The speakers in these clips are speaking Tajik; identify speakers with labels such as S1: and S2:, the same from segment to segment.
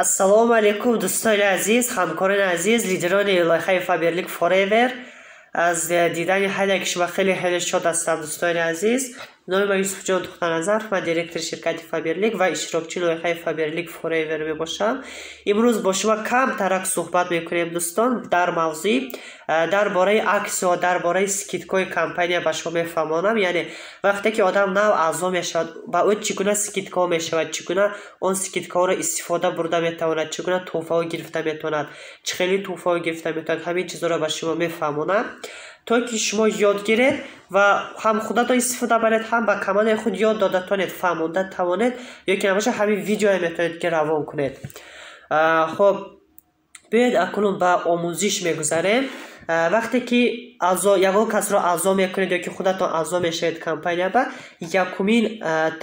S1: Ассалому алейкум дӯстони азиз, ҳамкорони азиз, лидерони лоиҳаи Faberlic Forever. Аз дидани ҳайне ки шумо хеле шод ҳастам дӯстони азиз. Номи ман Юсуфҷон Тухтаназаров, ман директори ширкати Faberlic ва иштирокчии лоиҳаи Faberlic Forever мебошам. Имрӯз бо шумо камтарак суҳбат мекунем дӯстон дар мавзӯи дарбораи аксиё, дарбораи скидкаи компания ба шумо мефаҳмонам. Яъне вақте ки одам нав аъзо мешавад, ба ӯ чӣ гуна скидкаҳо мешавад, чӣ гуна он скидкаҳоро истифода бурда метавонад, чӣ гуна тӯҳфаҳо гирифта метавонад, чӣ хели тӯҳфаҳо гирифта метавонад, ҳамин чизҳоро ба шумо мефаҳмонам, то ки шумо ёд гиред ва ҳам худатон истифода баред, ҳам ба командаи худ ёд дода тавонед, фаҳмонда тавонед, ё ки набоша ҳамин видеоя метавонед ки равон кунед. Хоб биёед акнун ба омӯзиш мегузарем. Вақте ки ягон касро аъзо мекунед ё ки худатон аъзо мешавед компания ба, якумин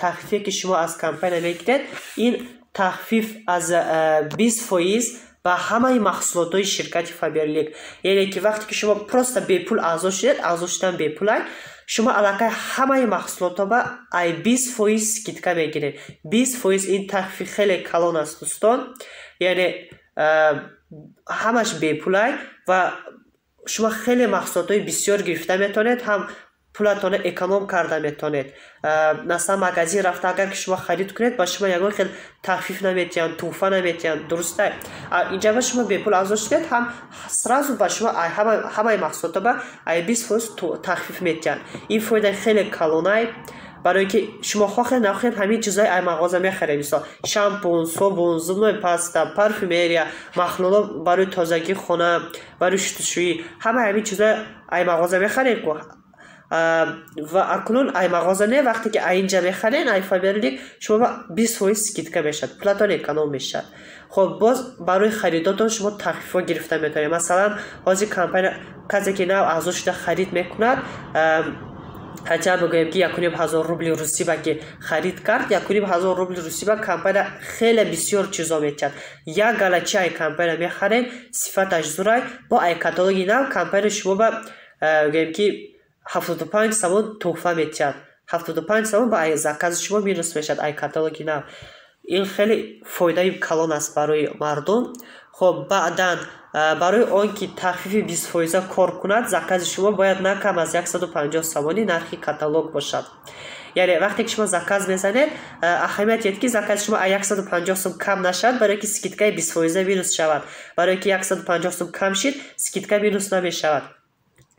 S1: тахфифе ки шумо аз компания мегиред, ин тахфиф аз 20% ба ҳамаи маҳсулотҳои ширкати Faberlic. Яъне ки вақте ки шумо просто бепул аъзо шудед, аъзо шудан бепулай, шумо аллакай ҳамаи маҳсулотҳо ба ай 20% скидка мегиред. 20% ин тахфифи хеле калон аст дӯстон. Яъне ҳамаш бепулай ва шумо хеле маҳсулотҳои бисёр гирифта метавонед, ҳам пулатонро эконом карда метавонед. Масалан магазин рафта агар ки шумо харид кунед, ба шумо ягон хел тахфиф наметиҳанд, тӯҳфа наметиҳанд, дурустай? Инҷа ба шумо бепул аъзо шудед, ҳам сразу ба шумо ҳамаи маҳсулотҳо ба ай 20% тахфиф метиҳанд. Ин фоидаи хеле калонай, барои ки шумо хохед нахоҳед ҳамин чизҳои ай мағоза мехаред. Мисол шампун, собун, зубной паста, парфюмерия, махлулот барои тозагии хона, барои шӯӣ, ҳамаи ҳамин чизҳои ай мағоза мехаред ку. Ва акнун ай мағоза не, вақте ки ай инҷа мехаред, ай Faberlic, шумо ба 20% скидка мешавад, пулатон эконом мешавад. Хоб боз барои харидотон шумо тахфифҳо гирифта метавонед. Масалан ҳозир компания касе ки нав аъзо шуда харид мекунад, ҳача бигӯем ки 1500 рубли русиба ки харид кард, 1500 рубли русиба компания хеле бисёр чизо метиҳад. Як галачи ай компания мехаред, сифаташ зурай, бо ай каталоги нав компания шумо ба гӯем ки 75 сомон тӯҳфа метиҳад. 75 сомон ба ай закази шумо минус мешавад ай каталоги нав. ин хеле фоидаи калон аст барои мардум. Хоб баъдан барои он ки тахфифи 20% кор кунад, закази шумо бояд на кам аз 150 сомони нархи каталог бошад. Яъне вақте ки шумо заказ мезанед, аҳамият ёд ки закази шумо 150 сом кам нашавад, барои ки скидкаи 20% минус шавад. Барои ки 150 сом кам шид, скидка минус намешавад.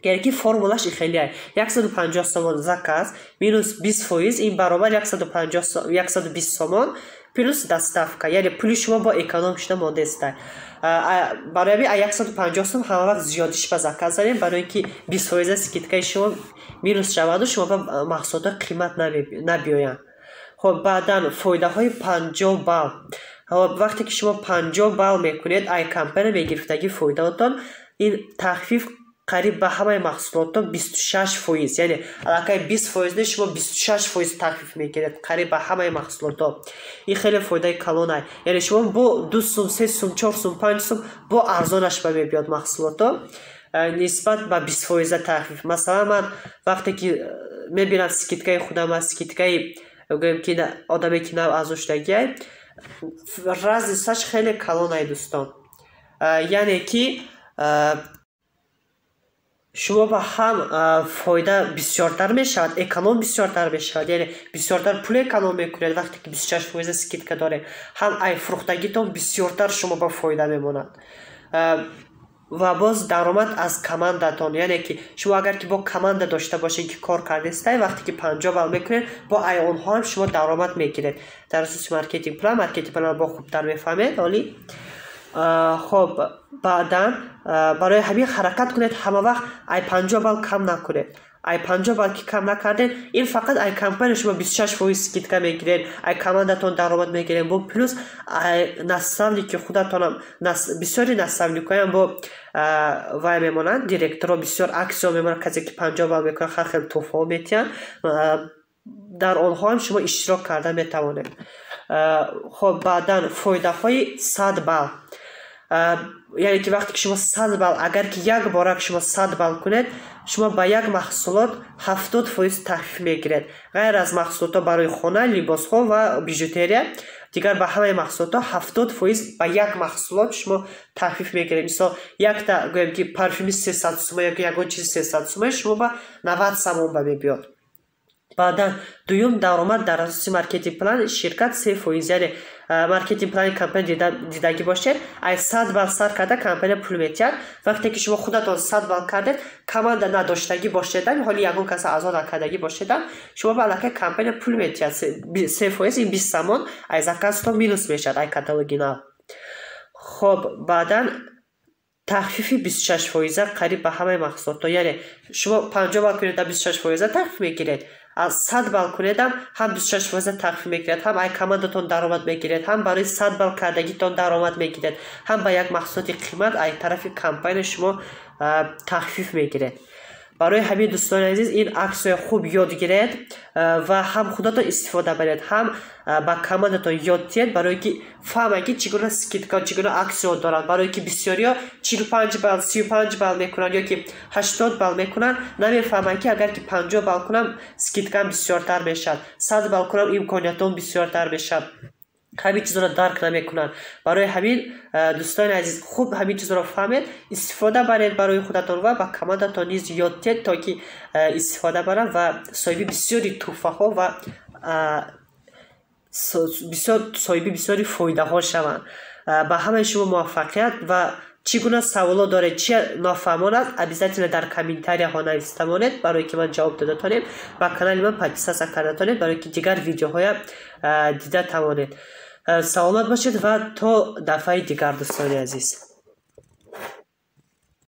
S1: яъне ки формулаш ихелиай 150 сомон заказ минус 20%, ин баробар 120 сомон плюс доставка. Яъне пули шумо бо эконом шуда мондаестай. Барои ҳамин 150 сом ҳама вақт зиёдиш ба заказ занем, барои ки 20% скидкаи шумо минус шаваду шумо ба маҳсулотҳо қимат набиёянд. хоб баъдан фоидаҳои 50 балл. Вақте ки шумо 50 балл мекунед, ай компания мегирифтаги фоидаотон, ин тахфиф қариб ба ҳамаи маҳсулотҳо 26%. Яъне аллакай 20% не, шумо 26% тахфиф мегиред қариб ба ҳамаи маҳсулотҳо. ин хеле фоидаи калонай. Яъне шумо бо 2 сум, 3 сум, 4 сум, 5 сум бо арзонаш ба мебиёд маҳсулотҳо нисбат ба 20% тахфиф. Масалан ман вақте ки мебинам скидкаи худам аст, скидкаи гӯем ки одаме ки нав аъзо шудагиай, разницаш хеле калонай дӯстон. Яъне ки шумо ба ҳам фоида бисёртар мешавад, эконом бисёртар мешавад, яъне бисёртар пул эконом мекунед вақте ки 26% скидка доред, ҳам ай фурӯхтагитон бисёртар шумо ба фоида мемонад. Ва боз даромад аз командатон, яъне ки шумо агар ки бо команда дошта бошед ки кор кардестай, вақте ки 50 балл мекунед, бо ай онҳо ҳам шумо даромад мегиред. дар асоси маркетинг план бо хубтар мефаҳмед. оли хоб баъдан барои ҳамин ҳаракат кунед, ҳама вақт ай 50 балл кам накунед. ай 50 балл ки кам накардед, ин фақат ай компания шумо 26% скидка мегиред, ай командатон даромад мегиред, бо плюс ай наставник ки худатонам бисёри наставникоям бо вай мемонанд, директоро бисёр аксиё мемонанд, касе ки 50 балл мекунад ҳар хел тӯҳфаҳо метиҳанд, дар онҳо ҳам шумо иштирок карда метавонед. хоб баъдан фоидаҳои 100 балл. яъне ки вақте ки шумо 100 балл, агар ки як борак шумо 100 балл кунед, шумо ба як маҳсулот 70% тахфиф мегиред. ғайр аз маҳсулотҳо барои хона, либосҳо ва бижутерия, дигар ба ҳамаи маҳсулотҳо 70% ба як маҳсулот шумо тахфиф мегиред. Мисол якта гӯем ки парфюми 300 сомон ё ягон чизи 300 сомон шумо ба 90 сомон ба мебиёд. баъдан дуюм даромад дар асоси маркетинг план ширкат 3%, яъне маркетинг плани компания дидагӣ бошед, ай 100 балл сар карда компания пул метиҳад. вақте ки шумо худатон 100 балл кардед, команда надоштагӣ бошедан, ҳоли ягон каса аъзо накардагӣ бошедан, шумо ба аллакай компания пул метиҳад. 3% ин 20 сомон ай заказтон минус мешавад ай каталоги нав. хоб баъдан тахфифи 26% қариб ба ҳамаи маҳсулотҳо, яъне шумо 50 балл кунед 26% тахфиф мегиред. аз 100 балл кунедам ҳам 26% тахфиф мегиред, ҳам ай командатон даромад мегиред, ҳам барои 100 балл кардагитон даромад мегиред, ҳам ба як маҳсулоти қимат ай тарафи компания шумо тахфиф мегиред. барои ҳамин дӯстони азиз ин аксия хуб ёд гиред ва ҳам худатон истифода баред, ҳам ба командатон ёд диҳед, барое ки фаҳмед ки чӣ гуна скидка, чӣ гуна аксия дорад. барое ки бисёриҳо 45 балл 35 балл мекунанд ё ки 80 балл мекунанд, намефаҳманд ки агар ки 50 балл кунам скидкам бисёртар мешавад, 100 балл кунам имкониятом бисёртар мешавад. ҳамин чизро дарк намекунанд. барои ҳамин дӯстони азиз хуб ҳамин чизро фаҳмед, истифода баред барои худатон ва ба командатон низ ёд диҳед, то ки истифода баранд ва соҳиби бисёри туҳфаҳо ва соҳиби бисёри фоидаҳо шаванд. ба ҳамаи шумо муваффақият ва чӣ гуна саволот доред, чӣ нофаҳмон аст, обязательно дар комментарияҳо нависта тавонед, барое ки ман ҷавоб дода тавонем. ба канали ман подписатсия карда тавонед, барое ки дигар видеоҳоям дида тавонед. саломат бошед ва то дафъаи дигар дӯстони азиз.